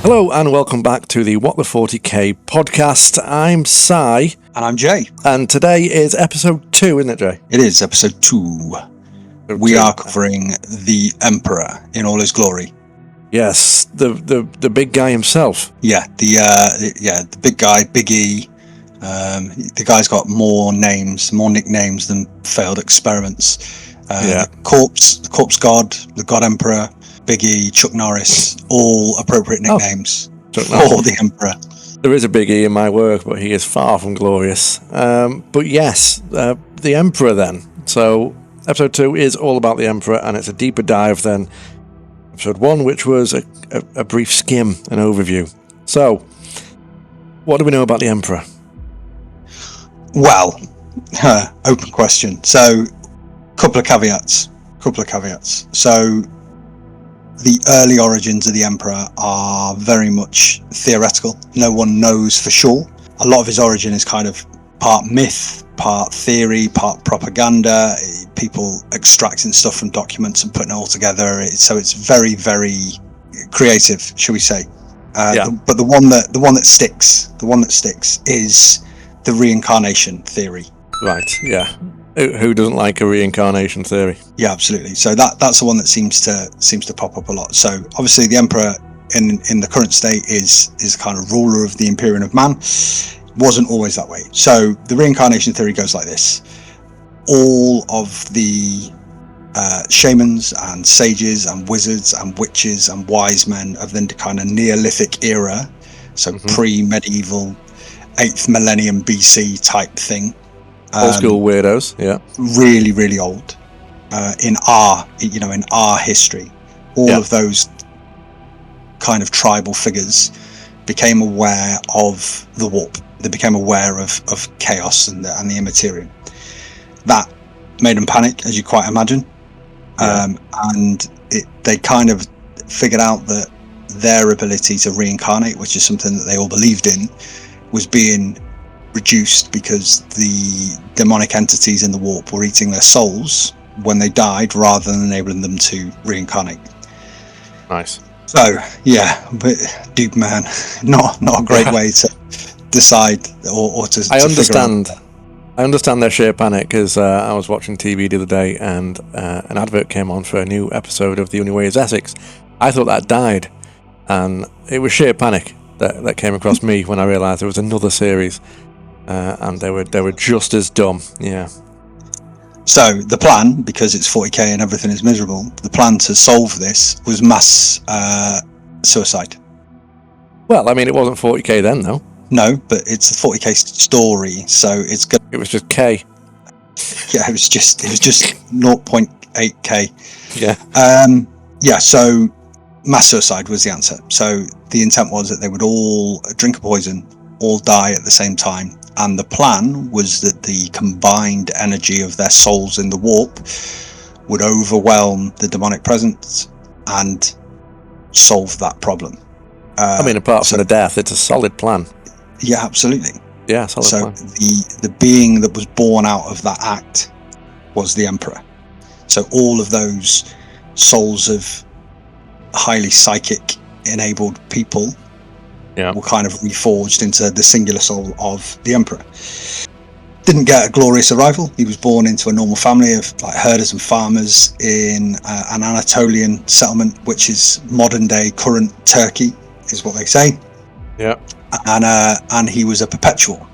Hello and welcome back to the What the 40k podcast. I'm Si. And I'm Jay. And today is episode 2, isn't it, Jay? It is episode 2. We are covering the Emperor in all his glory. Yes, the big guy himself. Yeah, the big guy, Big E. The guy's got more nicknames than failed experiments. The corpse god, the god emperor, Big E, Chuck Norris, all appropriate nicknames for the Emperor. There is a Big E in my work, but he is far from glorious. But yes, the Emperor then. So episode 2 is all about the Emperor, and it's a deeper dive than episode 1, which was a brief skim, an overview. So, what do we know about the Emperor? Well, open question. So, couple of caveats. So, the early origins of the Emperor are very much theoretical. No one knows for sure. A lot of his origin is kind of part myth, part theory, part propaganda, people extracting stuff from documents and putting it all together. So it's very, very creative, shall we say. But the one that sticks is the reincarnation theory. Right, yeah. Who doesn't like a reincarnation theory? Yeah, absolutely. So that's the one that seems to pop up a lot. So obviously the Emperor in the current state is kind of ruler of the Imperium of Man. Wasn't always that way. So the reincarnation theory goes like this: all of the shamans and sages and wizards and witches and wise men of the kind of Neolithic era, so pre-medieval 8th millennium BC type thing. Old school weirdos, yeah. Really, really old. In our history, all of those kind of tribal figures became aware of the warp. They became aware of chaos and the immaterium. That made them panic, as you quite imagine. And they kind of figured out that their ability to reincarnate, which is something that they all believed in, was being reduced because the demonic entities in the warp were eating their souls when they died rather than enabling them to reincarnate. Nice. So but deep man, not a great way to decide or to I understand their sheer panic, because I was watching TV the other day and an advert came on for a new episode of The Only Way is Essex. I thought that died, and it was sheer panic that came across me when I realised there was another series. And they were just as dumb, yeah. So the plan, because it's 40k and everything is miserable, the plan to solve this was mass suicide. Well, I mean, it wasn't 40k then, though. No, but it's the 40k story, so it's good. It was just K. Yeah, it was just 0.8k. Yeah. So mass suicide was the answer. So the intent was that they would all drink a poison, all die at the same time. And the plan was that the combined energy of their souls in the warp would overwhelm the demonic presence and solve that problem. Apart from the death, it's a solid plan. Yeah, absolutely. Yeah, solid plan. The being that was born out of that act was the Emperor. So all of those souls of highly psychic enabled people were kind of reforged into the singular soul of the Emperor. Didn't get a glorious arrival. He was born into a normal family of like herders and farmers in an Anatolian settlement, which is modern day current Turkey, is what they say. Yeah. And he was a perpetual.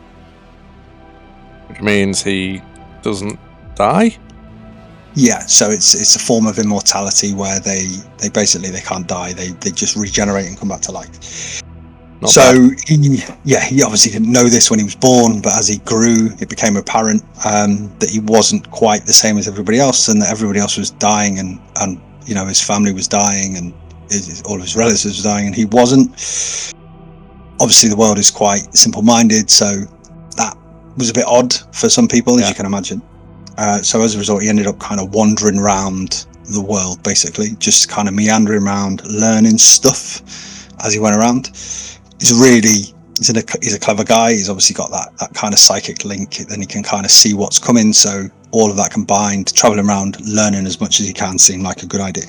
Which means he doesn't die? Yeah, so it's a form of immortality where they basically can't die. They just regenerate and come back to life. He obviously didn't know this when he was born, but as he grew, it became apparent that he wasn't quite the same as everybody else, and that everybody else was dying, and his family was dying, and all of his relatives were dying, and he wasn't. Obviously, the world is quite simple-minded, so that was a bit odd for some people, as you can imagine. So as a result, he ended up kind of wandering around the world, basically, just kind of meandering around, learning stuff as he went around. He's a clever guy. He's obviously got that kind of psychic link. Then he can kind of see what's coming. So all of that combined, traveling around, learning as much as he can, seemed like a good idea.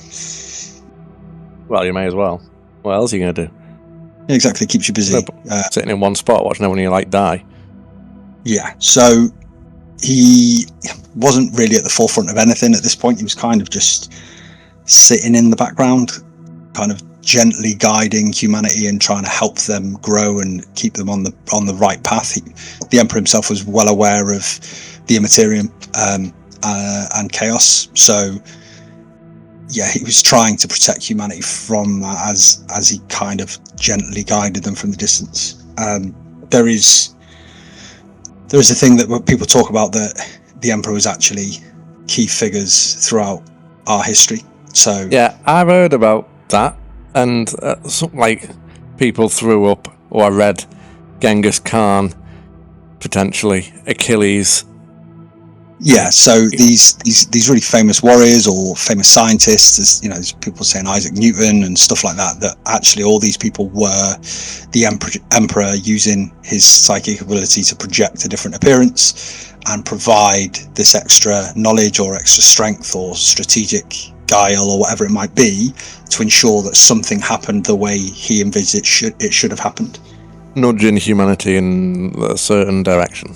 Well, you may as well. What else are you going to do? exactly. Keeps you busy. Sitting in one spot watching everyone like die. Yeah. So he wasn't really at the forefront of anything at this point. He was kind of just sitting in the background, kind of gently guiding humanity and trying to help them grow and keep them on the right path. The Emperor himself was well aware of the Immaterium and chaos, so yeah, he was trying to protect humanity from that as he kind of gently guided them from the distance. There is a thing that people talk about, that the Emperor was actually key figures throughout our history. So yeah, I've heard about that, and something like people threw up, or I read Genghis Khan, potentially Achilles. Yeah, so these really famous warriors or famous scientists, as you know, there's people saying Isaac Newton and stuff like that, that actually all these people were the emperor using his psychic ability to project a different appearance and provide this extra knowledge or extra strength or strategic guile or whatever it might be to ensure that something happened the way he envisaged it should have happened. Nudging humanity in a certain direction.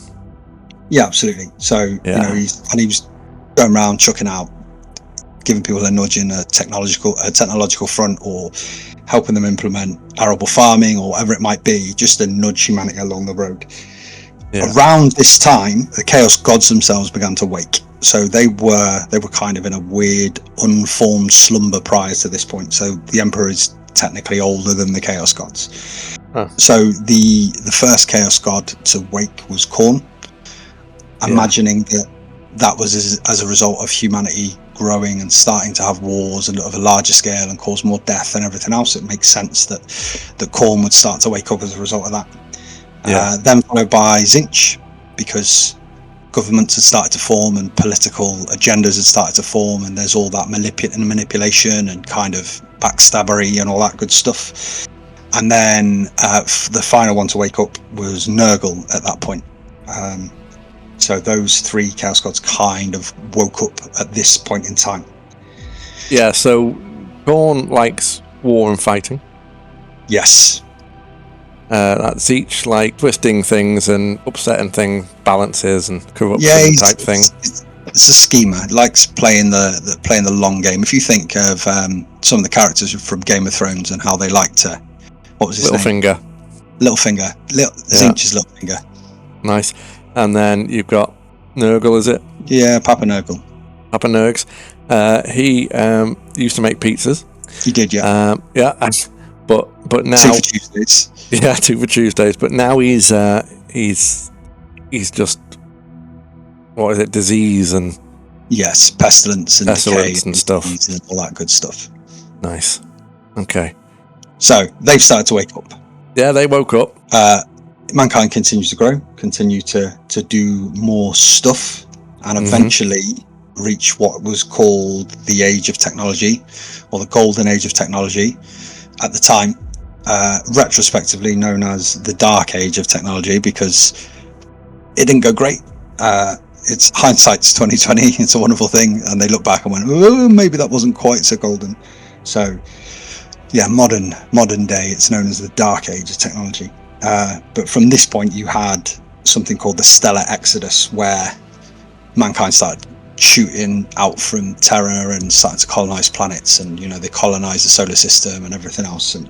Yeah, absolutely. So, yeah. You know, he was going around chucking out, giving people a nudge in a technological front, or helping them implement arable farming or whatever it might be, just to nudge humanity along the road. Yeah. Around this time, the Chaos Gods themselves began to wake. So they were kind of in a weird, unformed slumber prior to this point. So the Emperor is technically older than the Chaos Gods. Huh. So the first Chaos God to wake was Khorne. Imagining that was as a result of humanity growing and starting to have wars and of a larger scale and cause more death and everything else, it makes sense that Khorne would start to wake up as a result of that. Yeah. Then followed by Tzeentch, because governments had started to form and political agendas had started to form, and there's all that manipulation and kind of backstabbery and all that good stuff. And then the final one to wake up was Nurgle at that point. So those three Chaos Gods kind of woke up at this point in time. Yeah, so Khorne likes war and fighting. Yes. That's each like twisting things and upsetting things, balances and corruption type thing. It's a schemer. He likes playing the long game. If you think of some of the characters from Game of Thrones and how they like to, what was his name? Littlefinger. Tzeentch is Littlefinger. Nice. And then you've got Nurgle, is it? Yeah, Papa Nurgle. Papa Nurgs. He used to make pizzas. He did, yeah. But now 2 for Tuesdays. Yeah, 2 for Tuesdays. But now he's just, what is it? Disease and pestilence and decay and stuff and all that good stuff. Nice. Okay. So they've started to wake up. Yeah, they woke up. Mankind continues to grow, continue to do more stuff, and eventually reach what was called the Age of Technology, or the Golden Age of Technology at the time, retrospectively known as the Dark Age of Technology, because it didn't go great. It's hindsight's 2020. It's a wonderful thing, and they look back and went, oh, maybe that wasn't quite so golden. So yeah, modern day, it's known as the Dark Age of Technology. But from this point, you had something called the Stellar Exodus, where mankind started shooting out from Terra and started to colonize planets, and they colonized the solar system and everything else. And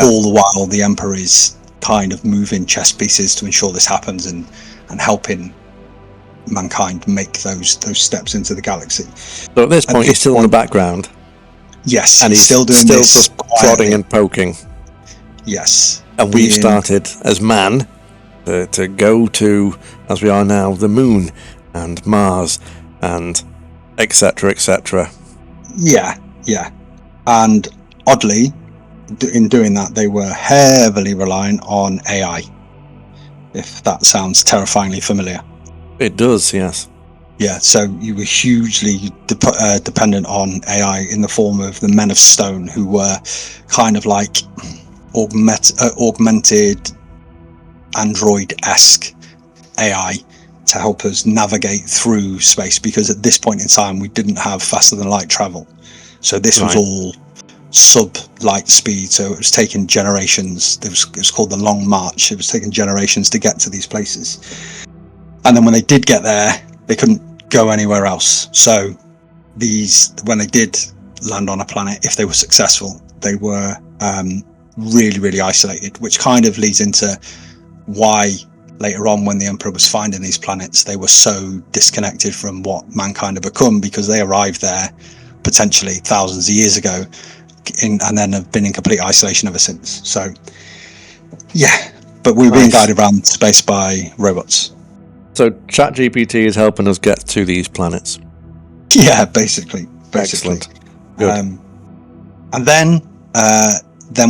all the while, the Emperor is kind of moving chess pieces to ensure this happens and helping mankind make those steps into the galaxy. So at this point, he's still in the background. Yes, and he's still doing this, just prodding and poking. Yes. And we've started as man to go to, as we are now, the moon and Mars and etc. etc. Yeah. And oddly, in doing that, they were heavily reliant on AI. If that sounds terrifyingly familiar. It does, yes. Yeah, so you were hugely dependent on AI in the form of the Men of Stone, who were kind of like augmented android-esque AI to help us navigate through space, because at this point in time we didn't have faster than light travel, so this was all sub-light speed, so it was taking generations. It was called the Long March. It was taking generations to get to these places, and then when they did get there, they couldn't go anywhere else. So when they did land on a planet, if they were successful, they were really, really isolated, which kind of leads into why later on, when the Emperor was finding these planets, they were so disconnected from what mankind had become, because they arrived there potentially thousands of years ago and then have been in complete isolation ever since. So yeah, but we were being guided around space by robots. So ChatGPT is helping us get to these planets. Yeah, basically. Excellent. Good. And then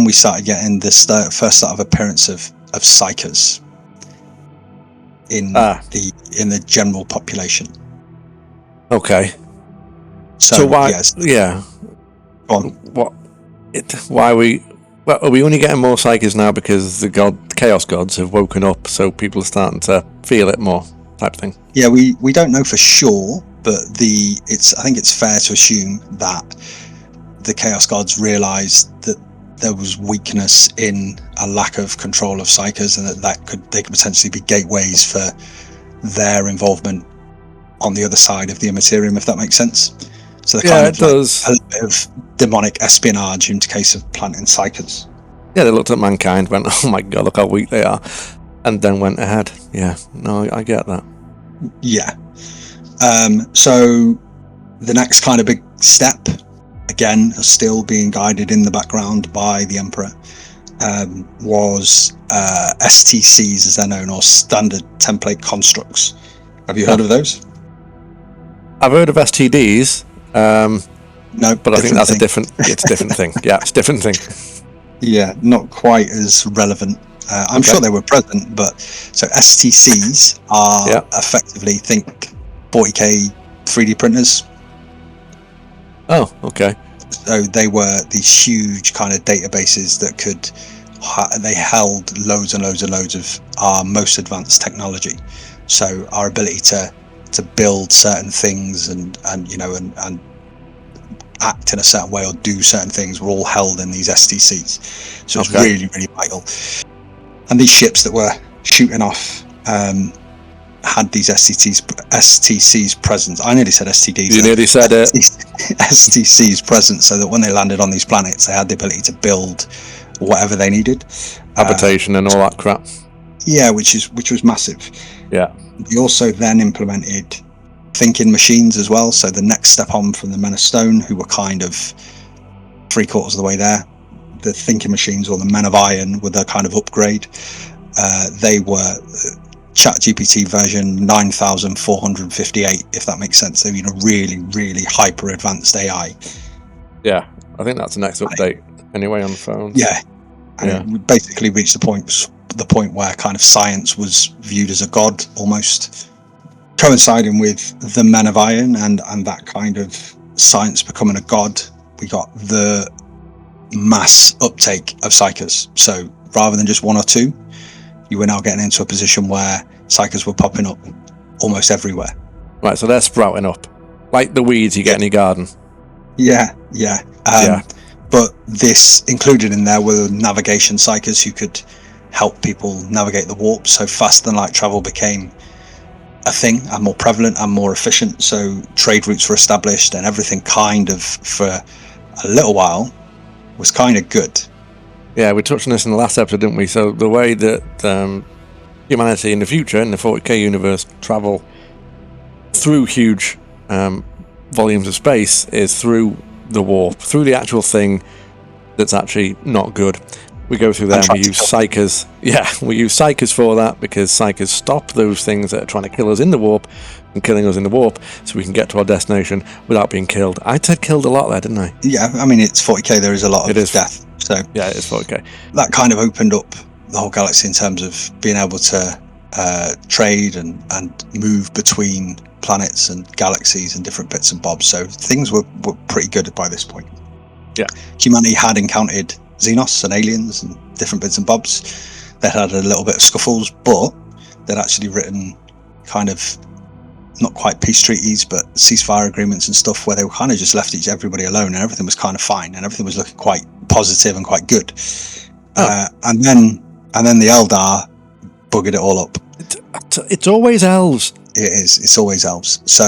we started getting the first start of appearance of psychers in the general population. Okay. So why? Yes. Yeah. Go on. Why are we only getting more psychers now because the chaos gods have woken up, so people are starting to feel it more, type thing? Yeah, we don't know for sure, but I think it's fair to assume that the chaos gods realized that there was weakness in a lack of control of psychers, and they could potentially be gateways for their involvement on the other side of the Immaterium, if that makes sense. So it does. A little bit of demonic espionage in case of planting psychers. Yeah, they looked at mankind, went, "Oh my god, look how weak they are," and then went ahead. Yeah, no, I get that. Yeah. So the next kind of big step, again, still being guided in the background by the Emperor, was STCs, as they're known, or Standard Template Constructs. Have you heard of those? I've heard of STDs. No, but I think that's it's a different thing. Yeah, it's a different thing. Yeah, not quite as relevant. I'm sure they were present, but so STCs are effectively, think 40k 3D printers. Oh, okay. So they were these huge kind of databases that they held loads and loads and loads of our most advanced technology. So our ability to build certain things and act in a certain way or do certain things were all held in these STCs. So it's really, really vital. And these ships that were shooting off had these STCs present. I nearly said STDs. You nearly said it. STCs present, so that when they landed on these planets, they had the ability to build whatever they needed. Habitation and all that crap. Yeah, which was massive. Yeah. We also then implemented thinking machines as well. So the next step on from the Men of Stone, who were kind of 3/4 of the way there, the thinking machines, or the Men of Iron, were the kind of upgrade. They were ChatGPT version 9458, if that makes sense. They're really, really hyper advanced AI. Yeah, I think that's the next update anyway on the phone. Yeah, and we basically reached the point where kind of science was viewed as a god, almost, coinciding with the Men of Iron and that kind of science becoming a god. We got the mass uptake of psychers. So rather than just one or two, you were now getting into a position where psychers were popping up almost everywhere. Right, so they're sprouting up like the weeds you get in your garden. Yeah. But this included in there were navigation psychers who could help people navigate the warp. So faster than light travel became a thing, and more prevalent and more efficient. So trade routes were established, and everything kind of, for a little while, was kind of good. Yeah, we touched on this in the last episode, didn't we? So the way that humanity in the future, in the 40k universe, travel through huge volumes of space is through the warp, through the actual thing that's actually not good. We go through there and we use psychers. Yeah, we use psychers for that, because psychers stop those things that are trying to kill us in the warp and killing us in the warp, so we can get to our destination without being killed. I said killed a lot there, didn't I? Yeah, I mean, it's 40k, there is a lot of death. So yeah, it is 40k. That kind of opened up the whole galaxy in terms of being able to trade and move between planets and galaxies and different bits and bobs. So things were pretty good by this point. Yeah. Humanity had encountered Xenos and aliens and different bits and bobs. They had a little bit of scuffles, but they'd actually written kind of not quite peace treaties, but ceasefire agreements and stuff, where they were kind of just left everybody alone, and everything was kind of fine, and everything was looking quite positive and quite good. And then the Eldar buggered it all up. It's always elves. It is. It's always elves. So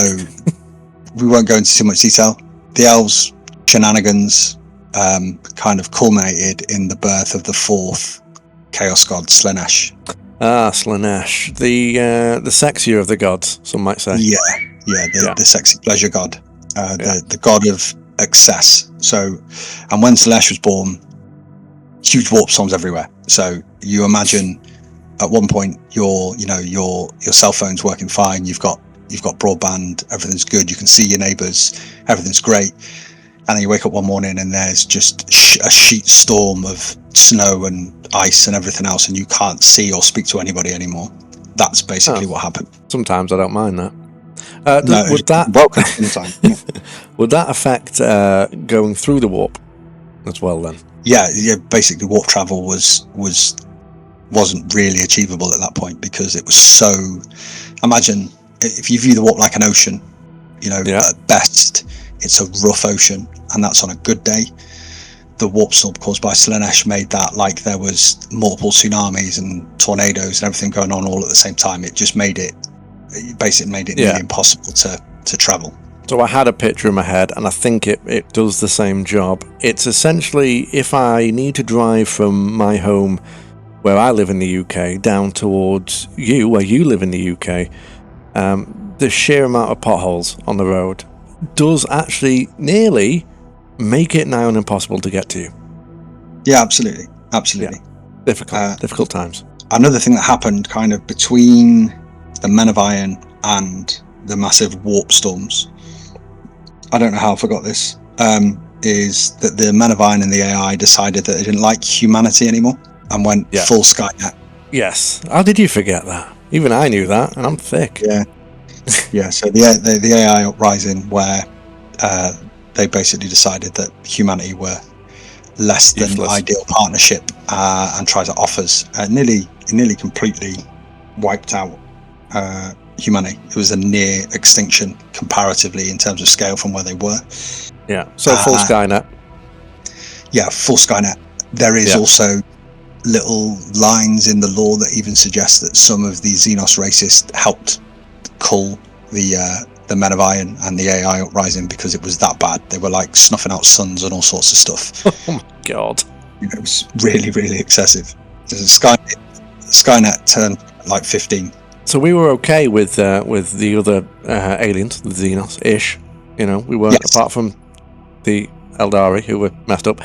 we won't go into too much detail. The elves' shenanigans kind of culminated in the birth of the fourth chaos god, Slaanesh. Slaanesh, the sexier of the gods, some might say. The sexy pleasure god, the god of excess. So, and when Slaanesh was born, huge warp storms everywhere. So you imagine at one point your cell phone's working fine, you've got broadband, everything's good, you can see your neighbours, everything's great, and then you wake up one morning and there's just a sheet storm of snow and ice and everything else, and you can't see or speak to anybody anymore. That's basically what happened. Sometimes I don't mind that. Would that affect going through the warp as well then? Yeah. Basically, warp travel wasn't really achievable at that point, because it was so. Imagine if you view the warp like an ocean. At best it's a rough ocean, and that's on a good day. The warp storm caused by Slaanesh made that like there was multiple tsunamis and tornadoes and everything going on all at the same time. It just made it nearly impossible to travel. So I had a picture in my head, and I think it does the same job. It's essentially, if I need to drive from my home where I live in the UK down towards you, where you live in the UK, the sheer amount of potholes on the road does actually nearly make it nigh on impossible to get to you. Yeah, absolutely. Yeah. Difficult times. Another thing that happened kind of between the Men of Iron and the massive warp storms, I don't know how I forgot this, is that the Men of Iron and the AI decided that they didn't like humanity anymore and went full Skynet. Yes. How did you forget that? Even I knew that, and I'm thick. Yeah. So the AI uprising, where they basically decided that humanity were less than ideal partnership, and tried to offers nearly completely wiped out humanity. It was a near extinction comparatively in terms of scale from where they were. Yeah. So full Skynet. Yeah, full Skynet. There is also little lines in the lore that even suggest that some of the Xenos racists helped cull the Men of Iron and the AI uprising, because it was that bad. They were like snuffing out suns and all sorts of stuff. Oh my god! It was really, really excessive. Skynet turned like 15. So we were okay with the other aliens, the Xenos-ish. We weren't, apart from the Eldari, who were messed up,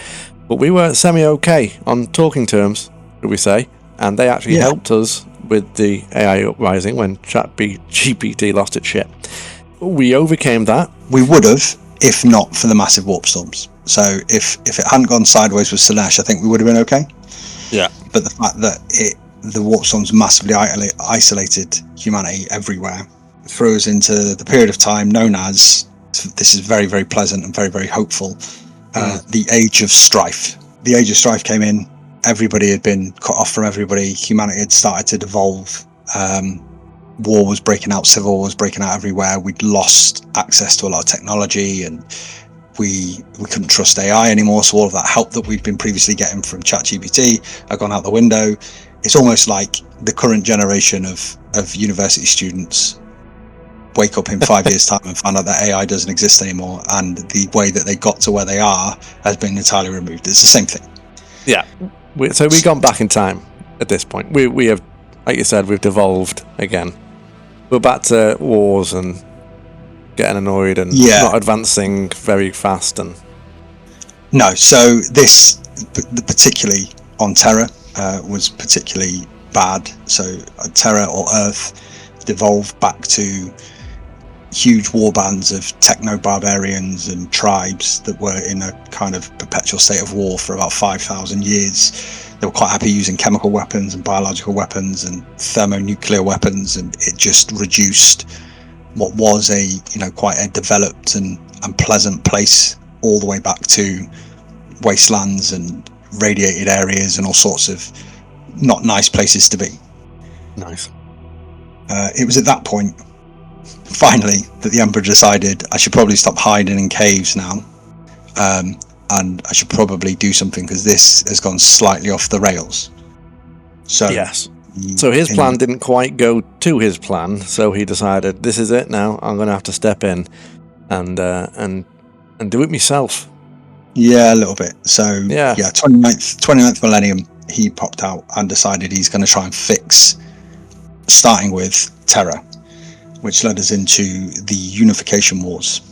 but we were semi-okay on talking terms, should we say? And they actually helped us with the AI uprising when ChatGPT lost its shit. We overcame that. We would have, if not for the massive warp storms. So if it hadn't gone sideways with Slaanesh, I think we would have been okay. Yeah. But the fact that the warp storms massively isolated humanity everywhere threw us into the period of time known as, this is very, very pleasant and very, very hopeful, the Age of Strife. The Age of Strife came in, everybody had been cut off from everybody, humanity had started to devolve, war was breaking out, civil war was breaking out everywhere, we'd lost access to a lot of technology, and we couldn't trust AI anymore, so all of that help that we'd been previously getting from ChatGPT had gone out the window. It's almost like the current generation of university students wake up in 5 years' time and find out that AI doesn't exist anymore, and the way that they got to where they are has been entirely removed. It's the same thing. Yeah. So we've gone back in time at this point. We have, like you said, we've devolved again. We're back to wars and getting annoyed and not advancing very fast. And no, so this, particularly on Terra, was particularly bad. So Terra, or Earth, devolved back to huge war bands of techno-barbarians and tribes that were in a kind of perpetual state of war for about 5,000 years. They were quite happy using chemical weapons and biological weapons and thermonuclear weapons, and it just reduced what was quite a developed and pleasant place all the way back to wastelands and radiated areas and all sorts of not nice places to be. Nice. It was at that point finally, that the Emperor decided I should probably stop hiding in caves now, and I should probably do something because this has gone slightly off the rails. So yes. So his plan didn't quite go to his plan. So he decided, this is it now. I'm going to have to step in and do it myself. Yeah, a little bit. So 29th millennium, he popped out and decided he's going to try and fix, starting with Terror, which led us into the Unification Wars.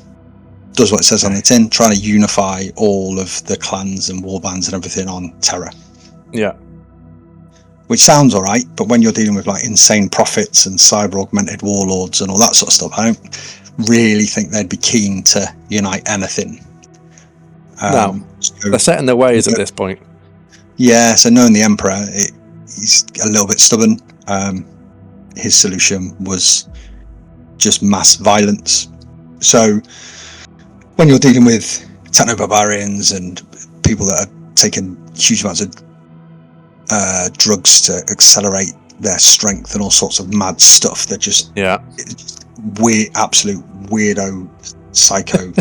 Does what it says on the tin, trying to unify all of the clans and warbands and everything on Terror. Yeah. Which sounds all right, but when you're dealing with like insane prophets and cyber augmented warlords and all that sort of stuff, I don't really think they'd be keen to unite anything. No, they're set in their ways at this point. Yeah, so knowing the Emperor, he's a little bit stubborn. His solution was just mass violence. So when you're dealing with techno-barbarians and people that are taking huge amounts of drugs to accelerate their strength and all sorts of mad stuff, they're just weird, absolute weirdo, psycho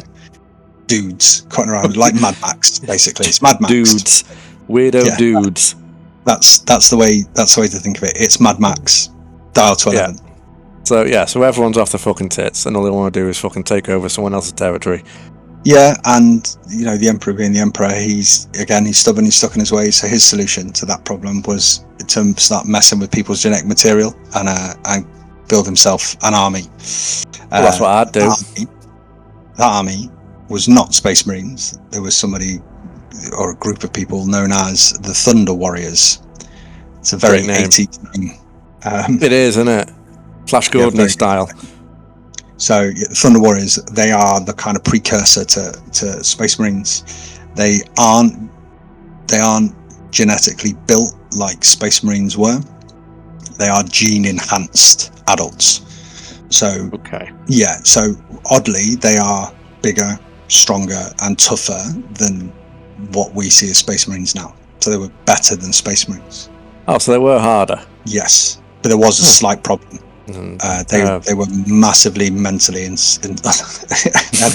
dudes cutting around like Mad Max. Basically, it's Mad Max dudes, weirdo dudes. That's the way to think of it. It's Mad Max dial to 11. So everyone's off the fucking tits, and all they want to do is fucking take over someone else's territory. Yeah, and you know, the Emperor being the Emperor, he's stubborn, he's stuck in his ways. So his solution to that problem was to start messing with people's genetic material and build himself an army. Well, that's what I'd do. That army was not Space Marines. There was somebody or a group of people known as the Thunder Warriors. It's a very 80s name. It is, isn't it? Flash Gordon style. So the Thunder Warriors, they are the kind of precursor to Space Marines. They aren't genetically built like Space Marines were. They are gene enhanced adults. So so oddly, they are bigger, stronger, and tougher than what we see as Space Marines now. So they were better than Space Marines. Oh, so they were harder. Yes, but there was a slight problem. They were massively mentally had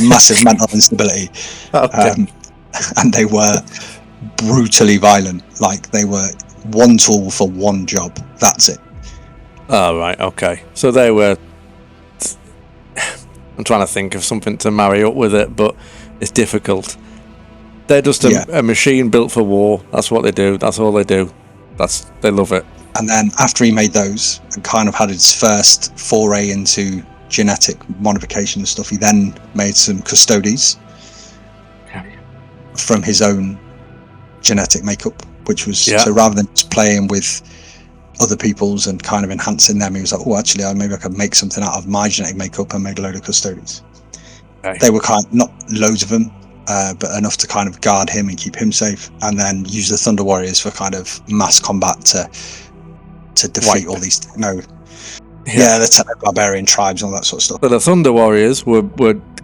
massive mental instability, and they were brutally violent. Like they were one tool for one job. That's it. Oh right, okay. So they were. I'm trying to think of something to marry up with it, but it's difficult. They're just a machine built for war. That's what they do. That's all they do. They love it. And then after he made those and kind of had his first foray into genetic modification and stuff, he then made some custodes from his own genetic makeup, which was so rather than just playing with other people's and kind of enhancing them, he was like, oh, actually, maybe I could make something out of my genetic makeup, and made a load of custodes. They were not loads of them, but enough to kind of guard him and keep him safe, and then use the Thunder Warriors for kind of mass combat to defeat all these the techno-barbarian tribes and all that sort of stuff. But the Thunder Warriors were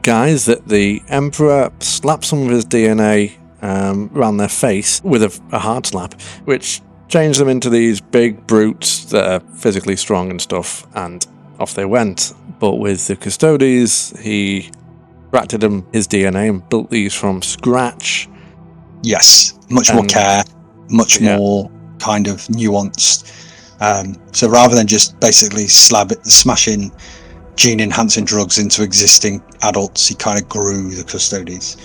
guys that the Emperor slapped some of his DNA around their face with a hard slap, which changed them into these big brutes that are physically strong and stuff, and off they went. But with the Custodes, he extracted him his DNA and built these from scratch. Yes, much more care, much more kind of nuanced. So rather than just basically smashing gene-enhancing drugs into existing adults, he kind of grew the Custodes.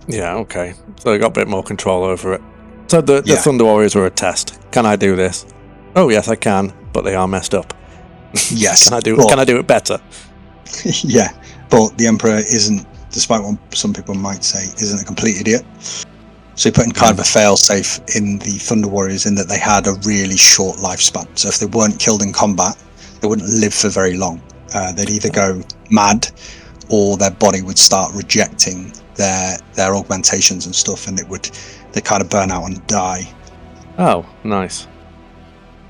Yeah, okay. So he got a bit more control over it. So the Thunder Warriors were a test. Can I do this? Oh, yes, I can, but they are messed up. Yes. Can I do it better? Yeah, but the Emperor isn't, despite what some people might say, isn't a complete idiot. So he put in kind of a fail-safe in the Thunder Warriors in that they had a really short lifespan. So if they weren't killed in combat, they wouldn't live for very long. They'd either go mad, or their body would start rejecting their augmentations and stuff, and they kind of burn out and die. Oh, nice.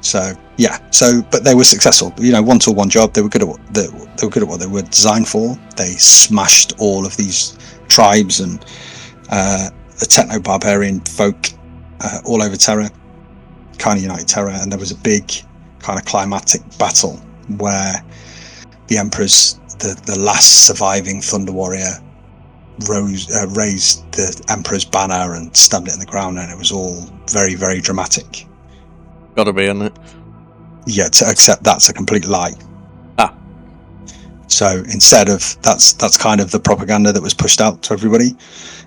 So but they were successful. You know, one tool, one job. They were good at what they were designed for. They smashed all of these tribes and the techno-barbarian folk all over Terra, kind of united Terra, and there was a big kind of climatic battle where the Emperor's the last surviving Thunder Warrior raised the Emperor's banner and stabbed it in the ground, and it was all very, very dramatic. Gotta be, isn't it? Yeah, except that's a complete lie. So instead of that's kind of the propaganda that was pushed out to everybody.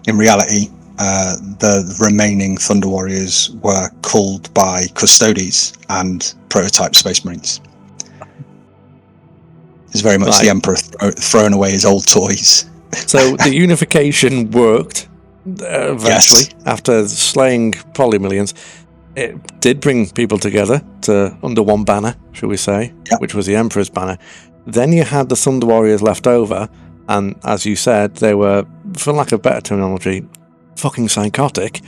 In reality, the remaining Thunder Warriors were called by Custodes and prototype Space Marines. It's very much the Emperor throwing away his old toys. So the unification worked eventually. Yes. After slaying probably millions. It did bring people together under one banner, shall we say, which was the Emperor's banner. Then you had the Thunder Warriors left over, and as you said, they were, for lack of better terminology, fucking psychotic.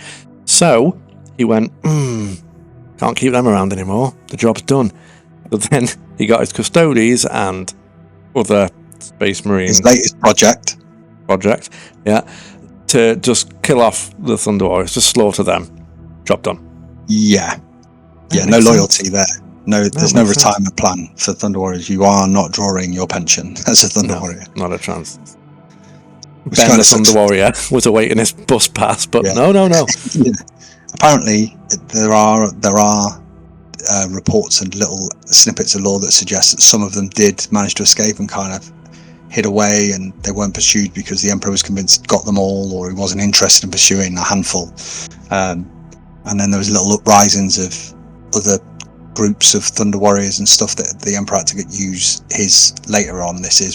So he went, can't keep them around anymore. The job's done. But then he got his Custodes and other Space Marine... His latest project, to just kill off the Thunder Warriors, just slaughter them. Job done. Yeah, no loyalty there. No, there's no retirement plan for Thunder Warriors. You are not drawing your pension as a Thunder Warrior. Not a chance. Ben the Thunder Warrior was awaiting his bus pass, but no. Yeah. Apparently, there are reports and little snippets of law that suggest that some of them did manage to escape and kind of hid away, and they weren't pursued because the Emperor was convinced he'd got them all, or he wasn't interested in pursuing a handful. And then there was little uprisings of other groups of Thunder Warriors and stuff that the Emperor had to use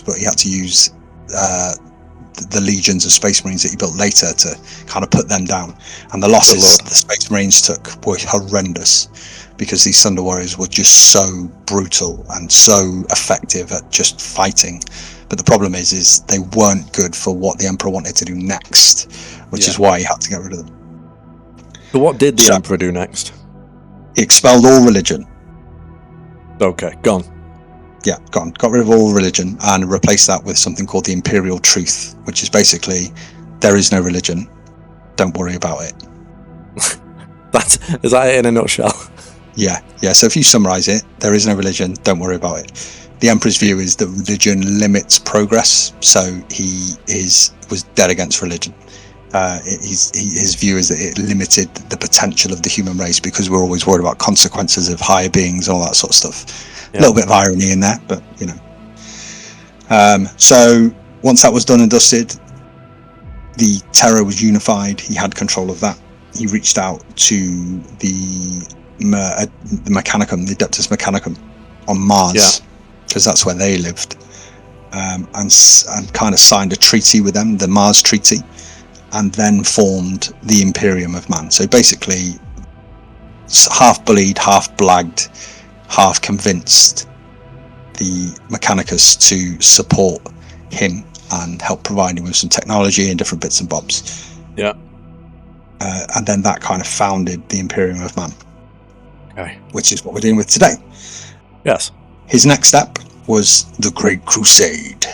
but he had to use the legions of Space Marines that he built later to kind of put them down. And the losses the Space Marines took were horrendous because these Thunder Warriors were just so brutal and so effective at just fighting. But the problem is they weren't good for what the Emperor wanted to do next, which is why he had to get rid of them. So what did the Emperor do next? He expelled all religion. Okay, gone. Yeah, gone. Got rid of all religion and replaced that with something called the Imperial Truth, which is basically, there is no religion. Don't worry about it. Is that it in a nutshell? Yeah. So if you summarize it, there is no religion. Don't worry about it. The Emperor's view is that religion limits progress, so he was dead against religion. His view is that it limited the potential of the human race because we're always worried about consequences of higher beings and all that sort of stuff. A little bit of irony in there, but you know. So once that was done and dusted, the Terror was unified. He had control of that. He reached out to the Mechanicum, the Adeptus Mechanicum on Mars, because that's where they lived, and kind of signed a treaty with them, the Mars Treaty, and then formed the Imperium of Man. So basically, half bullied, half blagged, half convinced the Mechanicus to support him and help provide him with some technology and different bits and bobs. Yeah. And then that kind of founded the Imperium of Man. Okay. Which is what we're dealing with today. Yes. His next step was the Great Crusade.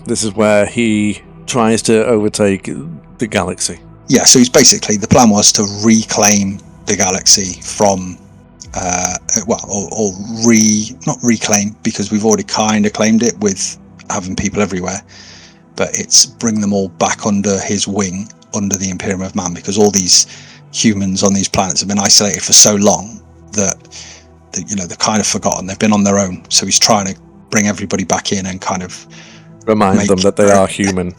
This is where he tries to overtake the galaxy. Yeah, so he's basically, the plan was to reclaim the galaxy from, not reclaim, because we've already kind of claimed it with having people everywhere, but it's bring them all back under his wing, under the Imperium of Man, because all these humans on these planets have been isolated for so long that they're kind of forgotten. They've been on their own. So he's trying to bring everybody back in and kind of remind them that they are human.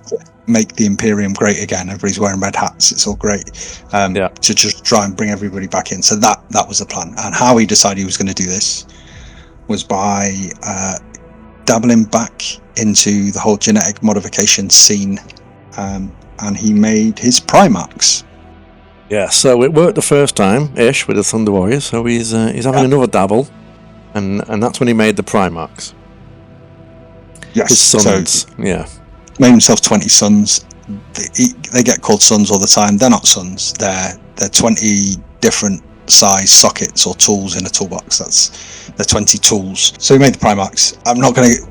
Make the Imperium great again. Everybody's wearing red hats. It's all great. To just try and bring everybody back in. So that was the plan. And how he decided he was going to do this was by dabbling back into the whole genetic modification scene. And he made his Primarchs. Yeah, so it worked the first time-ish with the Thunder Warriors, so he's having another dabble, and that's when he made the Primarchs. Yes. His sons, so made himself 20 sons. They get called sons all the time. They're not sons. They're 20 different size sockets or tools in a toolbox. They're 20 tools. So he made the Primarchs.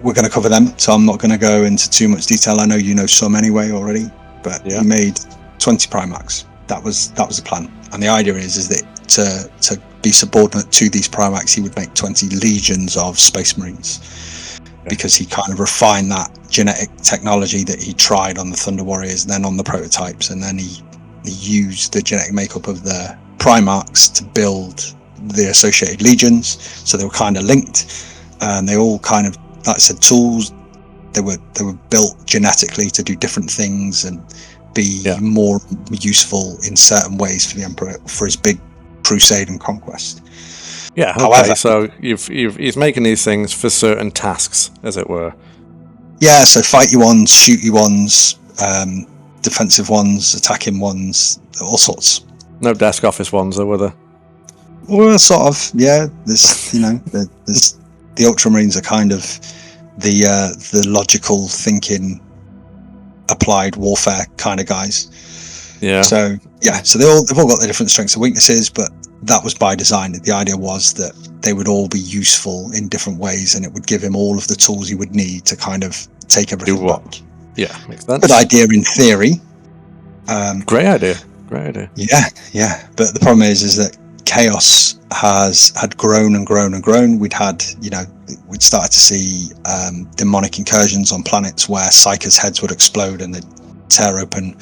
We're gonna cover them, so I'm not gonna go into too much detail. I know you know some anyway already, but he made 20 Primarchs. That was the plan, and the idea is that to be subordinate to these Primarchs, he would make 20 legions of Space Marines. because he kind of refined that genetic technology that he tried on the Thunder Warriors and then on the prototypes, and then he used the genetic makeup of the Primarchs to build the associated legions. So they were kind of linked, and they all kind of, like I said, tools. They were built genetically to do different things and be more useful in certain ways for the Emperor for his big crusade and conquest. Yeah. Okay. However, so he's making these things for certain tasks, as it were. Yeah. So fighty ones, shooty ones, defensive ones, attacking ones, all sorts. No desk office ones, though, were there? Well, sort of. Yeah. There's there's the Ultramarines are kind of the logical thinking, applied warfare kind of guys. Yeah. So they've all got their different strengths and weaknesses, but that was by design. The idea was that they would all be useful in different ways, and it would give him all of the tools he would need to kind of take everything back. Yeah, makes sense. Good idea in theory. Great idea. Yeah. But the problem is that chaos had grown and grown and grown. We'd started to see demonic incursions on planets where Psychers' heads would explode and they'd tear open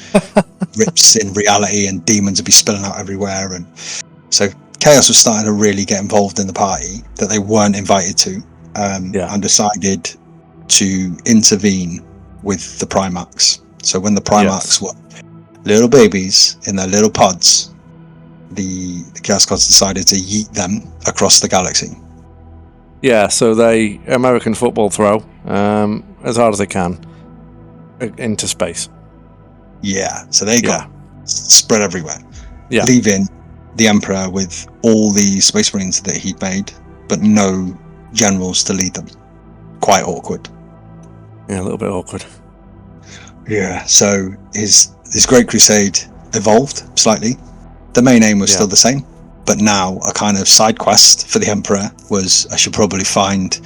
rips in reality, and demons would be spilling out everywhere. And so chaos was starting to really get involved in the party that they weren't invited to, and decided to intervene with the Primarchs. So when the Primarchs were little babies in their little pods, the Chaos Gods decided to yeet them across the galaxy. Yeah, so they American football throw as hard as they can into space. Yeah, so they got spread everywhere, leaving the Emperor with all the Space Marines that he'd made, but no generals to lead them. Quite awkward. Yeah, a little bit awkward. Yeah, so his Great Crusade evolved slightly. The main aim was still the same, but now a kind of side quest for the Emperor was, I should probably find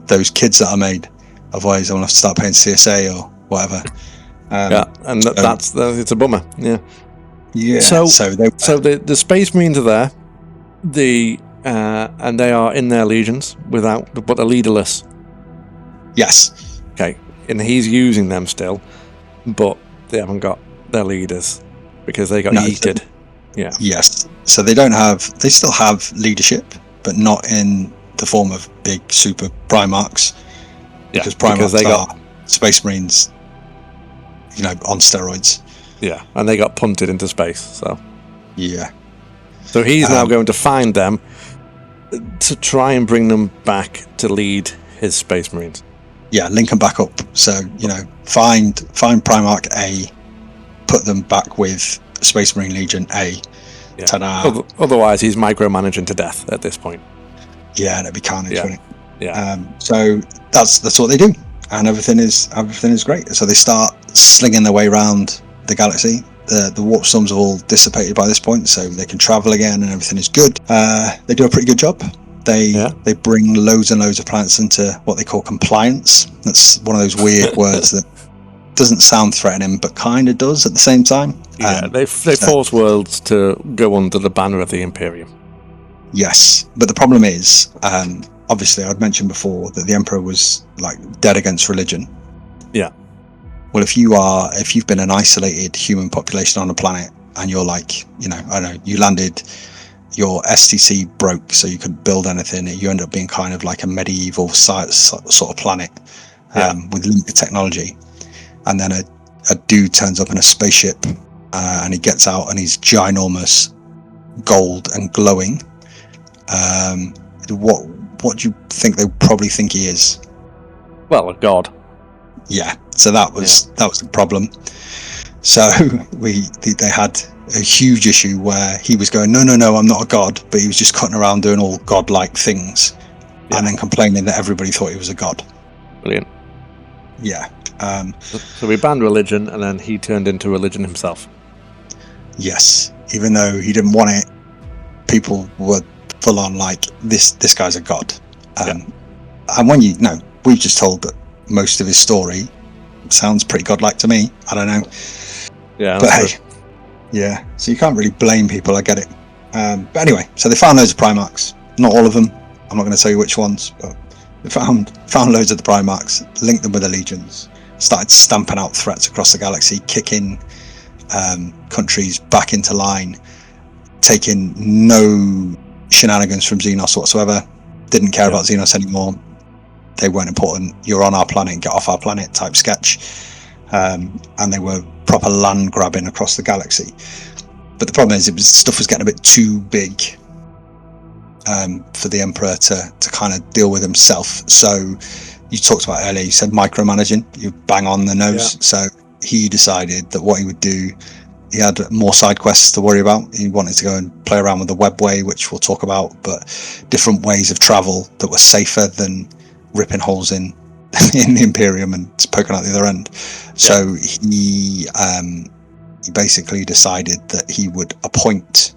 those kids that I made, otherwise I'm going to have to start paying CSA or whatever. It's a bummer. Yeah. So the Space Marines are there, and they are in their legions but they're leaderless. Yes. Okay, and he's using them still, but they haven't got their leaders because they got yeeted. Yes. So they still have leadership, but not in the form of big super Primarchs. Because Primarchs are Space Marines, on steroids. Yeah, and they got punted into space, so. Yeah. So he's now going to find them to try and bring them back to lead his Space Marines. Yeah, link them back up. So, find Primarch A, put them back with Space Marine Legion A. Yeah. Ta-da. Otherwise, he's micromanaging to death at this point. Yeah, and it'd be carnage, wouldn't it? Yeah. So that's what they do, and everything is great. So they start slinging their way around the galaxy. The warp storms are all dissipated by this point, so they can travel again, and everything is good. They do a pretty good job. They bring loads and loads of planets into what they call compliance. That's one of those weird words that doesn't sound threatening, but kind of does at the same time. They force worlds to go under the banner of the Imperium. Yes, but the problem is, obviously, I'd mentioned before that the Emperor was dead against religion. Yeah. Well, if you've been an isolated human population on a planet, and you're you landed, your STC broke, so you couldn't build anything. You end up being kind of like a medieval sort of planet with limited technology. And then a dude turns up in a spaceship, and he gets out, and he's ginormous, gold and glowing. What do you think they probably think he is? Well, a god. Yeah. So that was the problem. So they had a huge issue where he was going, no, I'm not a god, but he was just cutting around doing all godlike things, and then complaining that everybody thought he was a god. Brilliant. Yeah. So we banned religion, and then he turned into religion himself. Yes, even though he didn't want it, people were full on this guy's a god. And when we've just told that most of his story sounds pretty godlike to me. I don't know. Yeah, but hey, so you can't really blame people. I get it. But anyway, so they found loads of Primarchs. Not all of them. I'm not going to tell you which ones, but They found loads of the Primarchs, linked them with the legions, started stamping out threats across the galaxy, kicking countries back into line, taking no shenanigans from Xenos whatsoever. Didn't care about Xenos anymore. They weren't important. You're on our planet, get off our planet type sketch. And they were proper land grabbing across the galaxy. But the problem is, stuff was getting a bit too big for the Emperor to kind of deal with himself. So you talked about earlier, you said micromanaging, you bang on the nose. So he decided that what he would do, he had more side quests to worry about. He wanted to go and play around with the webway, which we'll talk about, but different ways of travel that were safer than ripping holes in the Imperium and poking out the other end. So he basically decided that he would appoint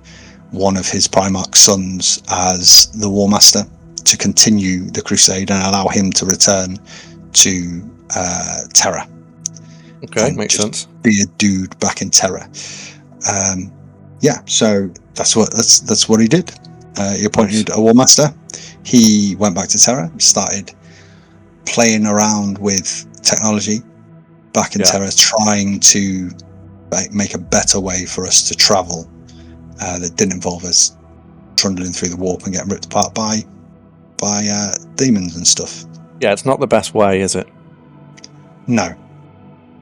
one of his Primarch sons as the War Master to continue the crusade and allow him to return to Terra. Okay, makes sense. Be a dude back in Terra. So that's what he did. He appointed a War Master. He went back to Terra, started playing around with technology back in Terra, trying to make a better way for us to travel that didn't involve us trundling through the warp and getting ripped apart by demons and stuff. Yeah, it's not the best way, is it? No,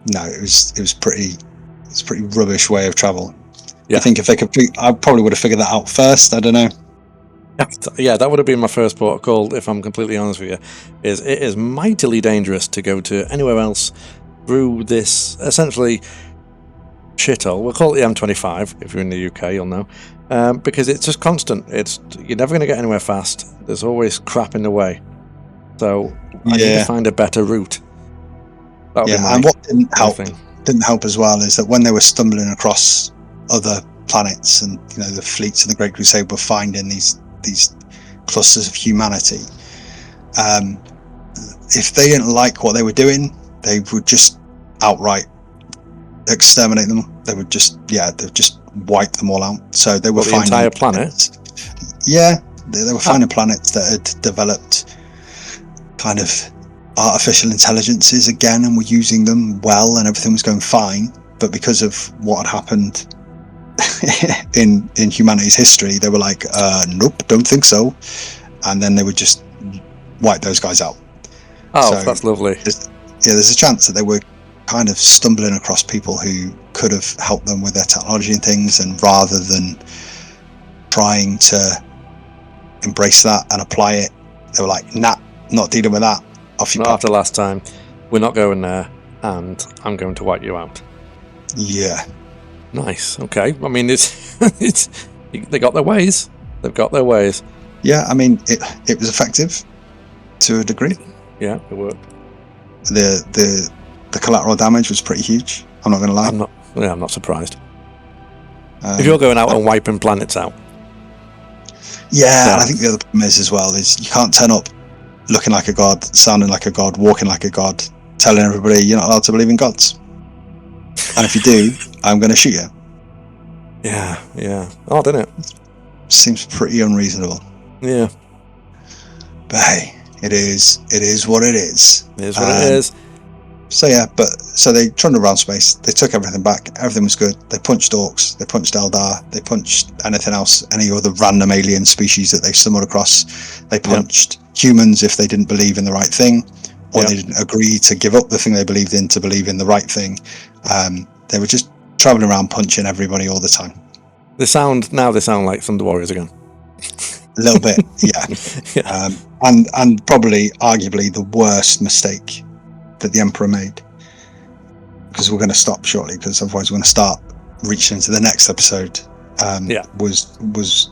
it was pretty rubbish way of travel. I think if they could, I probably would have figured that out first. I don't know. Yeah, that would have been my first port of call, if I'm completely honest with you. It is mightily dangerous to go to anywhere else through this essentially shithole. We'll call it the M25. If you're in the UK, you'll know, because it's just constant. You're never going to get anywhere fast. There's always crap in the way. So I need to find a better route. And what didn't help as well is that when they were stumbling across other planets and the fleets of the Great Crusade were finding these clusters of humanity, if they didn't like what they were doing, they would just outright exterminate them. They would just wipe them all out. So they were finding the entire planet. They were finding planets that had developed kind of artificial intelligences again and were using them well, and everything was going fine. But because of what had happened in humanity's history, they were like, nope, don't think so. And then they would just wipe those guys out. So that's lovely. There's a chance that they were kind of stumbling across people who could have helped them with their technology and things, and rather than trying to embrace that and apply it, they were like, nah, not dealing with that. Off you not pop. After last time, we're not going there, and I'm going to wipe you out. Yeah. Nice. Okay. I mean, they got their ways. They've got their ways. Yeah. I mean, it was effective to a degree. Yeah, it worked. The collateral damage was pretty huge. I'm not going to lie. I'm not surprised. If you're going out and wiping planets out. Yeah, and I think the other problem is as well is you can't turn up looking like a god, sounding like a god, walking like a god, telling everybody you're not allowed to believe in gods. And if you do, I'm going to shoot you. Yeah. Oh, didn't it? Seems pretty unreasonable. Yeah. But hey, it is what it is. It is what it is. So they trundled around space, they took everything back, everything was good. They punched Orks, they punched Eldar, they punched anything else, any other random alien species that they stumbled across. They punched humans if they didn't believe in the right thing, or they didn't agree to give up the thing they believed in to believe in the right thing. They were just traveling around punching everybody all the time. They sound like Thunder Warriors again. A little bit, yeah. And probably, arguably, the worst mistake that the Emperor made, because we're going to stop shortly, because otherwise we're going to start reaching into the next episode. Was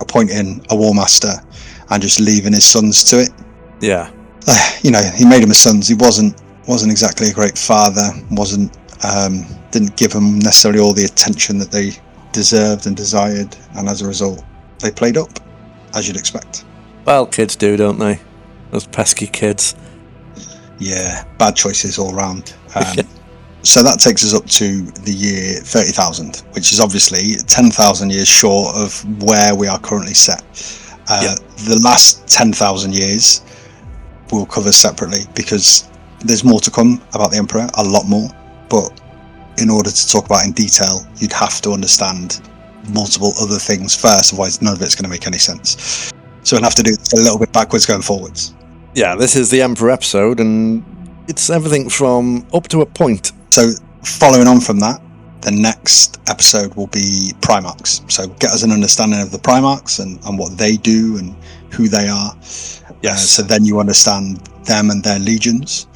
appointing a War Master and just leaving his sons to it. Yeah. He made them his sons. He wasn't exactly a great father. Didn't give them necessarily all the attention that they deserved and desired, and as a result, they played up, as you'd expect. Well, kids do, don't they? Those pesky kids. Yeah, bad choices all round. So that takes us up to the year 30,000, which is obviously 10,000 years short of where we are currently set. The last 10,000 years we'll cover separately, because there's more to come about the Emperor, a lot more. But in order to talk about in detail, you'd have to understand multiple other things first, otherwise none of it's going to make any sense. So we'll have to do this a little bit backwards going forwards. Yeah, this is the Emperor episode, and it's everything from up to a point. So following on from that, the next episode will be Primarchs. So get us an understanding of the Primarchs and what they do and who they are. Yes. So then you understand them and their legions,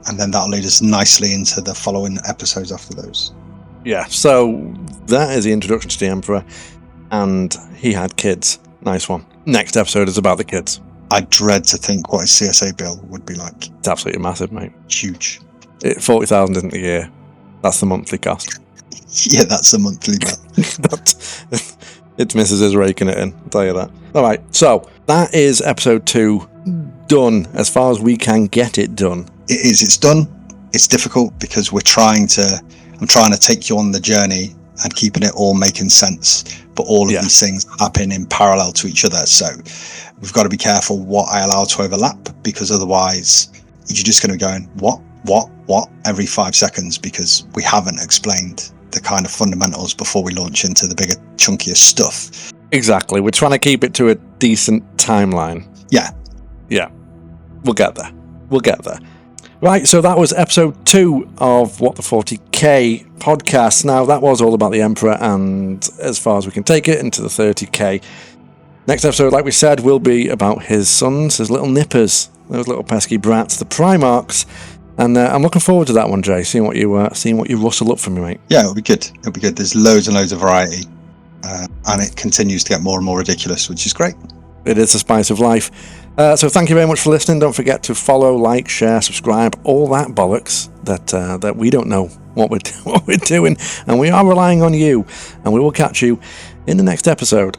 and then that'll lead us nicely into the following episodes after those. Yeah, so that is the introduction to the Emperor, and he had kids. Nice one. Next episode is about the kids. I dread to think what his CSA bill would be like. It's absolutely massive, mate. Huge. 40,000 isn't a year. That's the monthly cost. Yeah, that's the monthly bill. It's Mrs. is raking it in, I'll tell you that. All right, so that is episode 2 done as far as we can get it done. It is. It's done. It's difficult because I'm trying to take you on the journey and keeping it all making sense. But all of these things happen in parallel to each other. So we've got to be careful what I allow to overlap, because otherwise you're just going to be going, what, every 5 seconds, because we haven't explained the kind of fundamentals before we launch into the bigger, chunkier stuff. Exactly. We're trying to keep it to a decent timeline. Yeah. We'll get there. Right, so that was episode 2 of What the 40K podcast. Now, that was all about the Emperor, and as far as we can take it, into the 30K. Next episode, like we said, will be about his sons, his little nippers, those little pesky brats, the Primarchs. And I'm looking forward to that one, Jay, seeing what you rustle up for me, mate. Yeah, it'll be good. There's loads and loads of variety, and it continues to get more and more ridiculous, which is great. It is the spice of life. So thank you very much for listening. Don't forget to follow, like, share, subscribe, all that bollocks that we don't know what we're doing, and we are relying on you. And we will catch you in the next episode